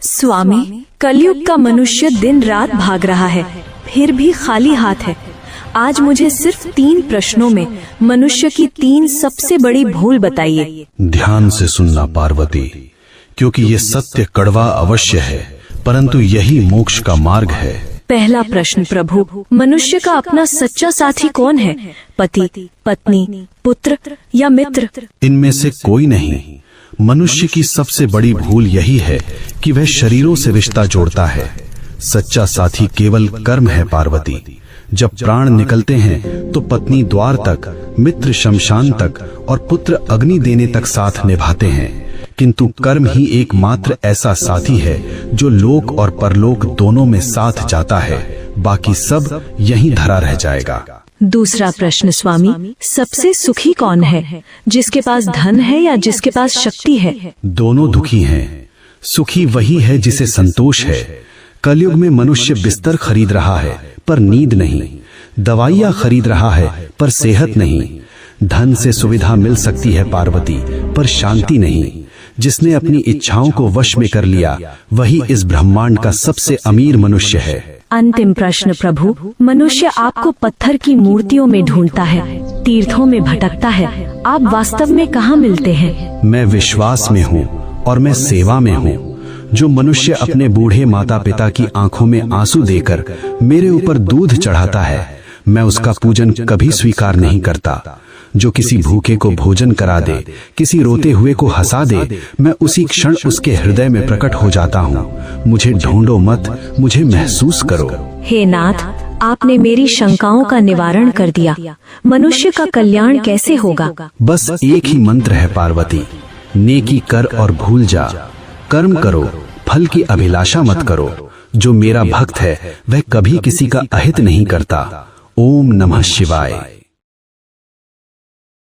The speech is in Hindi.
स्वामी, कलयुग का मनुष्य दिन रात भाग रहा है, फिर भी खाली हाथ है। आज मुझे सिर्फ 3 प्रश्नों में मनुष्य की 3 सबसे बड़ी भूल बताइए। ध्यान से सुनना पार्वती, क्योंकि ये सत्य कड़वा अवश्य है, परंतु यही मोक्ष का मार्ग है। पहला प्रश्न प्रभु, मनुष्य का अपना सच्चा साथी कौन है? पति, पत्नी, पुत्र या मित्र? इनमें से कोई नहीं। मनुष्य की सबसे बड़ी भूल यही है कि वह शरीरों से रिश्ता जोड़ता है। सच्चा साथी केवल कर्म है पार्वती। जब प्राण निकलते हैं तो पत्नी द्वार तक, मित्र शमशान तक और पुत्र अग्नि देने तक साथ निभाते हैं, किंतु कर्म ही एकमात्र ऐसा साथी है जो लोक और परलोक दोनों में साथ जाता है। बाकी सब यहीं धरा रह जाएगा। दूसरा प्रश्न स्वामी, सबसे सुखी कौन है? जिसके पास धन है या जिसके पास शक्ति है? दोनों दुखी हैं। सुखी वही है जिसे संतोष है। कलयुग में मनुष्य बिस्तर खरीद रहा है पर नींद नहीं, दवाइयाँ खरीद रहा है पर सेहत नहीं। धन से सुविधा मिल सकती है पार्वती, पर शांति नहीं। जिसने अपनी इच्छाओं को वश में कर लिया वही इस ब्रह्मांड का सबसे अमीर मनुष्य है। अंतिम प्रश्न प्रभु, मनुष्य आपको पत्थर की मूर्तियों में ढूंढता है, तीर्थों में भटकता है, आप वास्तव में कहाँ मिलते हैं? मैं विश्वास में हूँ और मैं सेवा में हूँ। जो मनुष्य अपने बूढ़े माता पिता की आंखों में आंसू देकर मेरे ऊपर दूध चढ़ाता है, मैं उसका पूजन कभी स्वीकार नहीं करता। जो किसी भूखे को भोजन करा दे, किसी रोते हुए को हंसा दे, मैं उसी क्षण उसके हृदय में प्रकट हो जाता हूँ। मुझे ढूंढो मत, मुझे महसूस करो। हे नाथ, आपने मेरी शंकाओं का निवारण कर दिया। मनुष्य का कल्याण कैसे होगा? बस एक ही मंत्र है पार्वती, नेकी कर और भूल जा। कर्म करो, फल की अभिलाषा मत करो। जो मेरा भक्त है वह कभी किसी का अहित नहीं करता। ओम नमः शिवाय।